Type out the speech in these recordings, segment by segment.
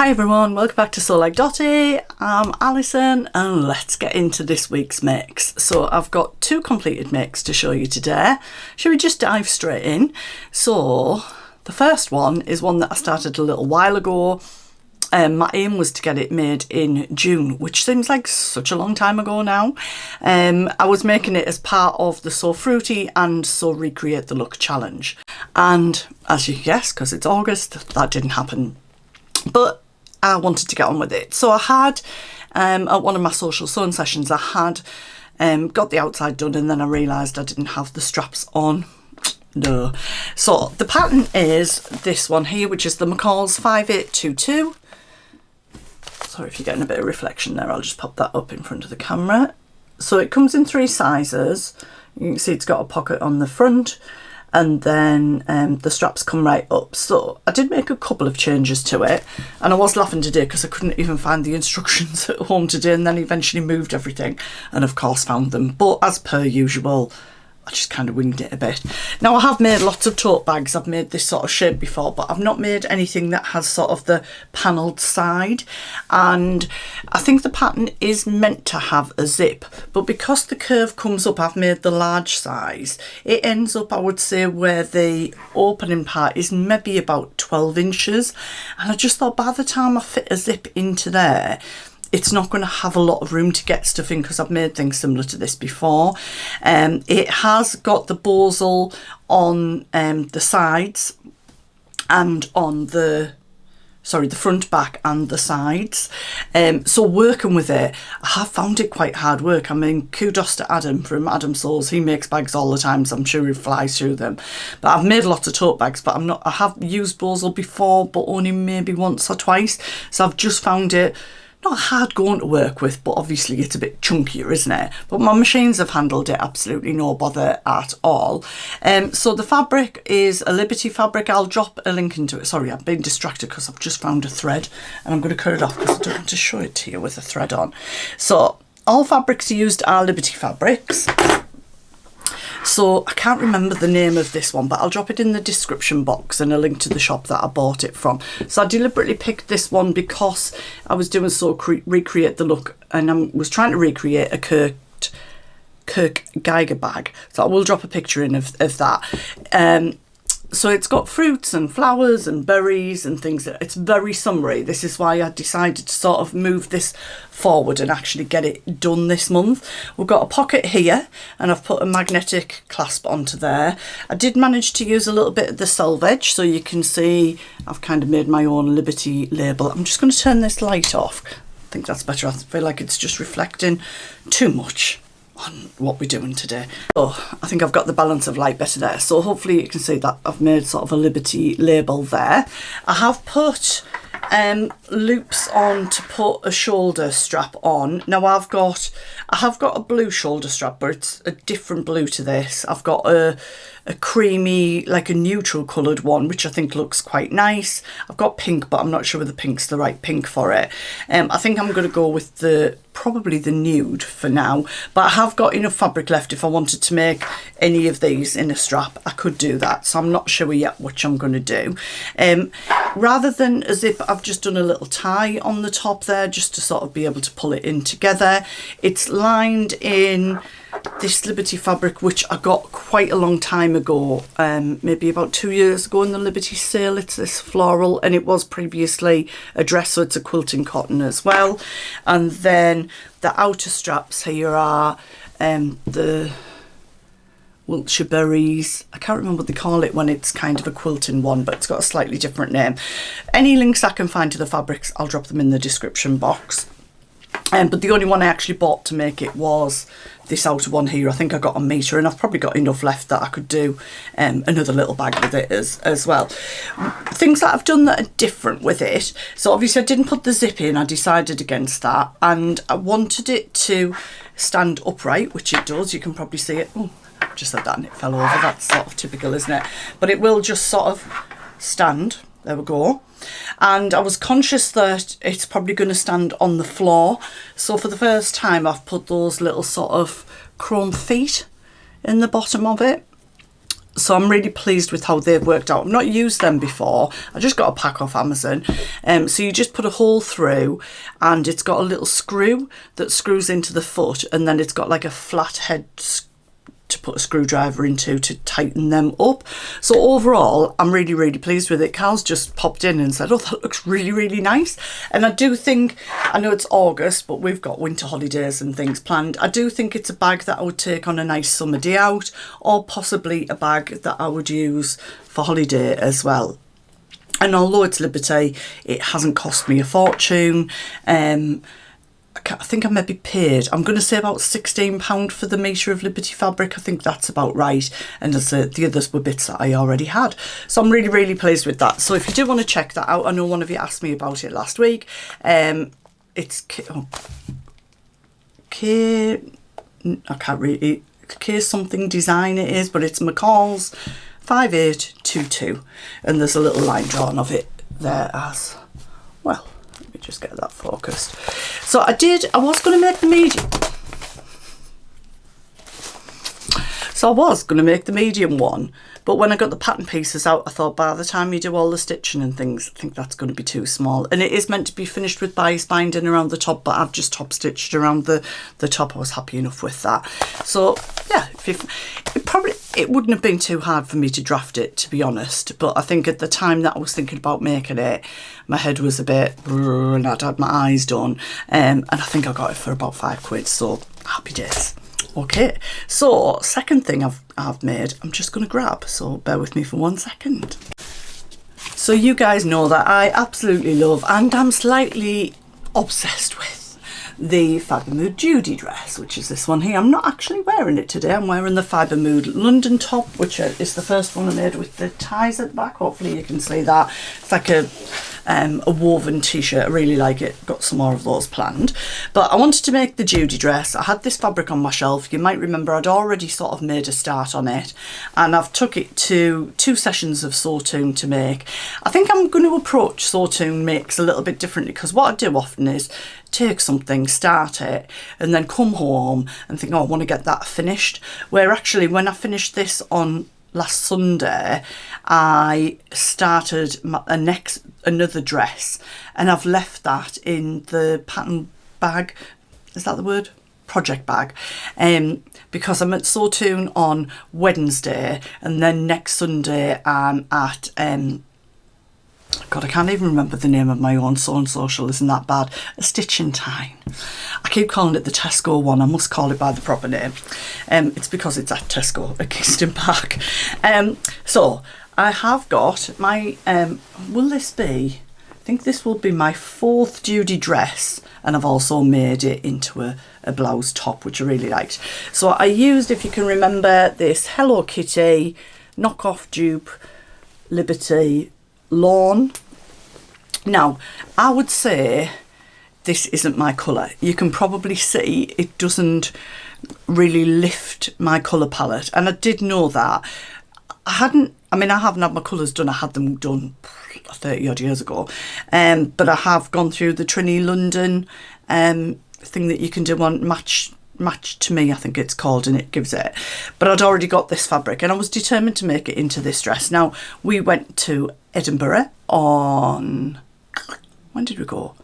Hi everyone, welcome back to Sew Like Dotty. I'm Alison and let's get into this week's mix. So I've got two completed mix to show you today. Shall we just dive straight in? So the first one is one that I started a little while ago. My aim was to get it made in June, which seems like such a long time ago now. I was making it as part of the Sew Fruity and Sew Recreate the Look challenge. And as you can guess, because it's August, that didn't happen. But I wanted to get on with it. So I had, at one of my social sewing sessions, I had got the outside done and then I realised I didn't have the straps on. No. So the pattern is this one here, which is the McCall's 5822. Sorry if you're getting a bit of reflection there, I'll just pop that up in front of the camera. So it comes in 3 sizes. You can see it's got a pocket on the front and then the straps come right up. So I did make a couple of changes to it and I was laughing today because I couldn't even find the instructions at home today, and then eventually moved everything and of course found them. But as per usual, I just kind of winged it a bit. Now I have made lots of tote bags. I've made this sort of shape before, but I've not made anything that has sort of the panelled side. And I think the pattern is meant to have a zip, but because the curve comes up, I've made the large size. It ends up, I would say, where the opening part is maybe about 12 inches. And I just thought by the time I fit a zip into there, it's not going to have a lot of room to get stuff in because I've made things similar to this before. It has got the bosal on the sides and on the front, back and the sides. So working with it, I have found it quite hard work. I mean, kudos to Adam from Adam Sews. He makes bags all the time, so I'm sure he flies through them. But I've made lots of tote bags, but I have used bosal before, but only maybe once or twice. So I've just found it not hard going to work with, but obviously it's a bit chunkier, isn't it? But my machines have handled it absolutely no bother at all. So the fabric is a Liberty fabric. I'll drop a link into it. Sorry, I've been distracted because I've just found a thread and I'm going to cut it off because I don't want to show it to you with a thread on. So all fabrics used are Liberty fabrics. So I can't remember the name of this one, but I'll drop it in the description box and a link to the shop that I bought it from. So I deliberately picked this one because I was doing Sew Recreate the Look and I was trying to recreate a Kirk Geiger bag. So I will drop a picture in of that. So it's got fruits and flowers and berries and things. It's very summery. This is why I decided to sort of move this forward and actually get it done this month. We've got a pocket here and I've put a magnetic clasp onto there. I did manage to use a little bit of the selvage, so you can see I've kind of made my own Liberty label. I'm just going to turn this light off. I think that's better. I feel like it's just reflecting too much on what we're doing today. So I think I've got the balance of light better there. So hopefully you can see that I've made sort of a Liberty label there. I have put loops on to put a shoulder strap on. Now I have got a blue shoulder strap, but it's a different blue to this. I've got a creamy, like a neutral coloured one, which I think looks quite nice. I've got pink, but I'm not sure whether pink's the right pink for it. I think I'm going to go with probably the nude for now, but I have got enough fabric left. If I wanted to make any of these in a strap, I could do that. So I'm not sure yet which I'm going to do. Rather than a zip, I've just done a little tie on the top there just to sort of be able to pull it in together. It's lined in this Liberty fabric, which I got quite a long time ago, maybe about 2 years ago in the Liberty sale. It's this floral and it was previously a dress, so it's a quilting cotton as well. And then the outer straps here are the Wiltshire berries. I can't remember what they call it when it's kind of a quilting one, but it's got a slightly different name. Any links I can find to the fabrics, I'll drop them in the description box. But the only one I actually bought to make it was this outer one here. I think I got a metre and I've probably got enough left that I could do another little bag with it as well. Things that I've done that are different with it. So obviously I didn't put the zip in. I decided against that and I wanted it to stand upright, which it does. You can probably see it. Oh, I just said that and it fell over. That's sort of typical, isn't it? But it will just sort of stand. There we go. And I was conscious that it's probably going to stand on the floor. So for the first time, I've put those little sort of chrome feet in the bottom of it. So I'm really pleased with how they've worked out. I've not used them before. I just got a pack off Amazon. So you just put a hole through, and it's got a little screw that screws into the foot, and then it's got like a flat head to put a screwdriver into to tighten them up. So overall, I'm really, really pleased with it. Carl's just popped in and said, oh, that looks really, really nice. And I do think, I know it's August, but we've got winter holidays and things planned. I do think it's a bag that I would take on a nice summer day out, or possibly a bag that I would use for holiday as well. And although it's Liberty, it hasn't cost me a fortune. I think I maybe paid, I'm going to say about £16 for the metre of Liberty fabric. I think that's about right. And the others were bits that I already had. So I'm really, really pleased with that. So if you do want to check that out, I know one of you asked me about it last week. It's I can't read it. K something design it is, but it's McCall's 5822. And there's a little line drawn of it there as well. Let me just get that focused. So I was going to make the medium. So I was going to make the medium one, but when I got the pattern pieces out, I thought by the time you do all the stitching and things, I think that's going to be too small. And it is meant to be finished with bias binding around the top, but I've just top stitched around the top. I was happy enough with that. So yeah, it wouldn't have been too hard for me to draft it, to be honest. But I think at the time that I was thinking about making it, my head was a bit, and I'd had my eyes done. And I think I got it for about £5, so happy days. Okay, so second thing I've made, I'm just going to grab, so bear with me for 1 second. So you guys know that I absolutely love, and I'm slightly obsessed with, the Fibre Mood Judy dress, which is this one here. I'm not actually wearing it today. I'm wearing the Fibre Mood London top, which is the first one I made with the ties at the back. Hopefully you can see that. It's like a woven t-shirt. I really like it. Got some more of those planned. But I wanted to make the Judy dress. I had this fabric on my shelf. You might remember I'd already sort of made a start on it, and I've took it to 2 sessions of Sawtoon to make. I think I'm going to approach Sawtoon makes a little bit differently, because what I do often is take something, start it, and then come home and think, oh, I want to get that finished. Where actually, when I finished this on last Sunday, I started another dress, and I've left that in the pattern bag. Is that the word? Project bag. Because I'm at Sawtoon on Wednesday, and then next Sunday I'm at God, I can't even remember the name of my own Sew Social, isn't that bad? A Stitch in Time. I keep calling it the Tesco one. I must call it by the proper name. It's because it's at Tesco at Kingston Park. So I have got my, will this be, I think this will be my 4th Judy dress, and I've also made it into a blouse top, which I really liked. So I used, if you can remember, this Hello Kitty knockoff dupe Liberty lawn. Now I would say this isn't my colour. You can probably see it doesn't really lift my colour palette, and I did know that. I haven't had my colours done. I had them done 30 odd years ago, but I have gone through the Trini London thing that you can do on Match to Me, I think it's called, and it gives it. But I'd already got this fabric, and I was determined to make it into this dress. Now we went to Edinburgh on, when did we go?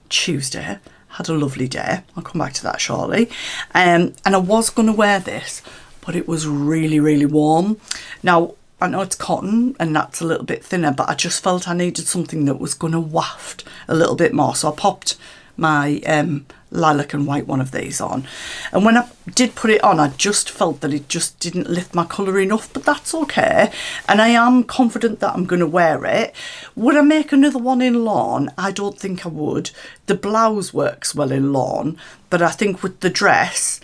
Tuesday. Had a lovely day. I'll come back to that shortly. And I was going to wear this, but it was really, really warm. Now I know it's cotton and that's a little bit thinner, but I just felt I needed something that was going to waft a little bit more. So I popped my lilac and white one of these on, and when I did put it on, I just felt that it just didn't lift my colour enough, but that's okay, and I am confident that I'm going to wear it. Would I make another one in lawn? I don't think I would. The blouse works well in lawn, but I think with the dress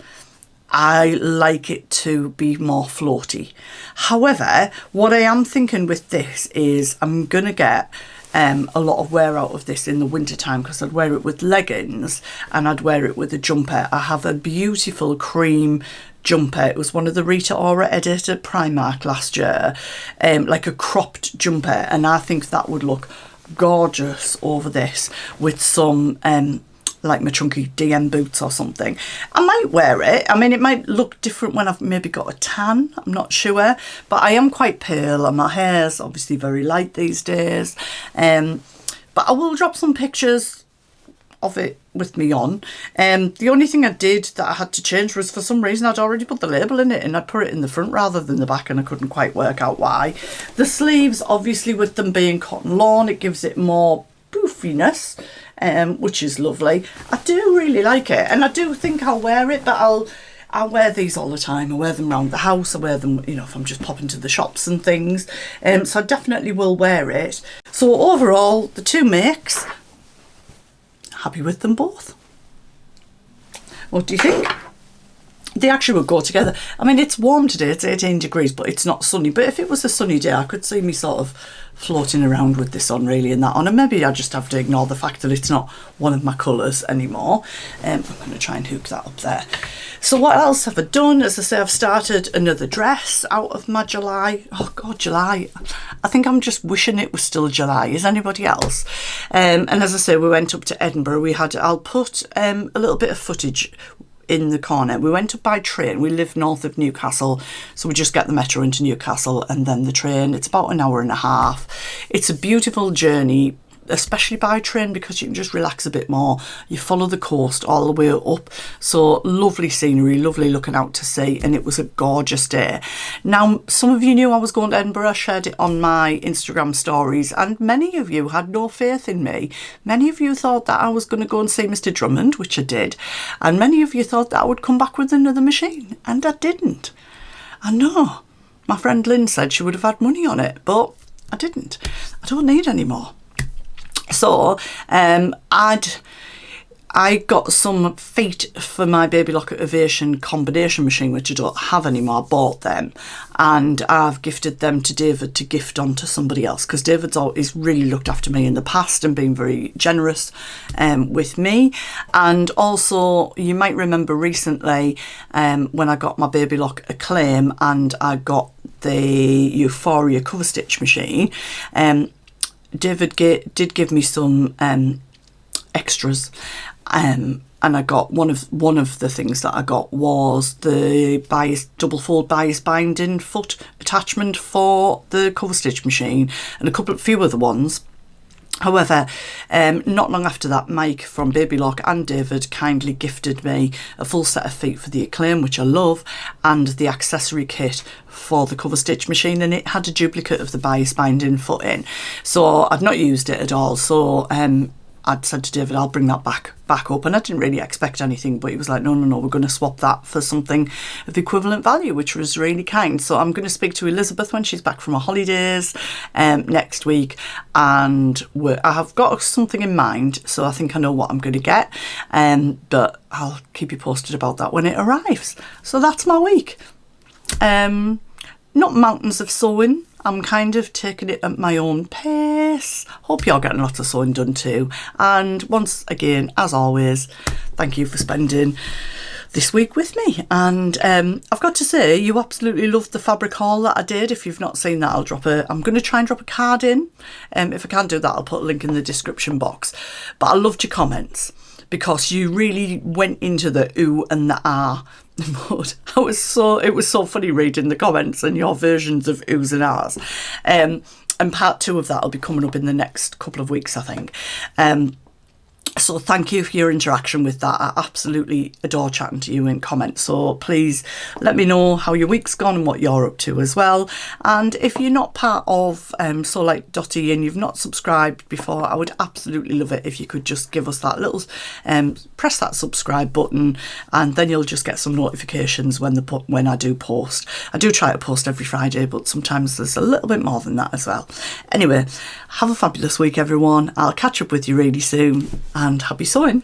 I like it to be more floaty. However, what I am thinking with this is I'm going to get a lot of wear out of this in the winter time, because I'd wear it with leggings and I'd wear it with a jumper. I have a beautiful cream jumper. It was one of the Rita Ora edit at Primark last year, like a cropped jumper, and I think that would look gorgeous over this with some like my chunky DM boots or something. I might wear it. I mean, it might look different when I've maybe got a tan, I'm not sure, but I am quite pale and my hair's obviously very light these days. But I will drop some pictures of it with me on. The only thing I did that I had to change was, for some reason, I'd already put the label in it and I'd put it in the front rather than the back, and I couldn't quite work out why. The sleeves, obviously, with them being cotton lawn, it gives it more poofiness, which is lovely. I do really like it, and I do think I'll wear it, but I'll wear these all the time. I wear them around the house. I wear them, you know, if I'm just popping to the shops and things. So I definitely will wear it. So overall, the two makes, happy with them both. What do you think? They actually would go together. I mean, it's warm today, it's 18 degrees, but it's not sunny. But if it was a sunny day, I could see me sort of floating around with this on, really, and that on. And maybe I just have to ignore the fact that it's not one of my colours anymore. I'm going to try and hook that up there. So what else have I done? As I say, I've started another dress out of my July. Oh God, July. I think I'm just wishing it was still July. Is anybody else? And as I say, we went up to Edinburgh. I'll put a little bit of footage in the corner. We went up by train. We live north of Newcastle, so we just get the metro into Newcastle and then the train. It's about an hour and a half. It's a beautiful journey, especially by train, because you can just relax a bit more. You follow the coast all the way up, so lovely scenery, lovely looking out to sea, and it was a gorgeous day. Now, some of you knew I was going to Edinburgh. I shared it on my Instagram stories, and many of you had no faith in me. Many of you thought that I was going to go and see Mr. Drummond, which I did, and many of you thought that I would come back with another machine, and I didn't. I know, my friend Lynn said she would have had money on it, but I didn't. I don't need any more. So I got some feet for my Baby Locker Ovation combination machine, which I don't have anymore. I bought them and I've gifted them to David to gift on to somebody else, because David's always really looked after me in the past and been very generous with me. And also, you might remember recently when I got my Baby Lock Acclaim and I got the Euphoria cover stitch machine, David did give me some extras, and I got one of the things that I got was the double fold bias binding foot attachment for the cover stitch machine, and a few other ones. However, not long after that, Mike from Baby Lock and David kindly gifted me a full set of feet for the Acclaim, which I love, and the accessory kit for the cover stitch machine, and it had a duplicate of the bias binding foot in. So I'd not used it at all. So I'd said to David, I'll bring that back up, and I didn't really expect anything, but he was like, no, we're going to swap that for something of equivalent value, which was really kind. So I'm going to speak to Elizabeth when she's back from her holidays next week, and I have got something in mind, so I think I know what I'm going to get, but I'll keep you posted about that when it arrives. So that's my week. Not mountains of sewing. I'm kind of taking it at my own pace. Hope you're getting lots of sewing done too. And once again, as always, thank you for spending this week with me. And I've got to say, you absolutely loved the fabric haul that I did. If you've not seen that, I'm going to try and drop a card in. If I can't do that, I'll put a link in the description box. But I loved your comments, because you really went into the ooh and the ah mode. It was so funny reading the comments and your versions of oohs and ahs. And part 2 of that will be coming up in the next couple of weeks, I think. So thank you for your interaction with that. I absolutely adore chatting to you in comments. So please let me know how your week's gone and what you're up to as well. And if you're not part of So Like Dotty and you've not subscribed before, I would absolutely love it if you could just give us that little, press that subscribe button, and then you'll just get some notifications when I do post. I do try to post every Friday, but sometimes there's a little bit more than that as well. Anyway, have a fabulous week, everyone. I'll catch up with you really soon. And happy sewing.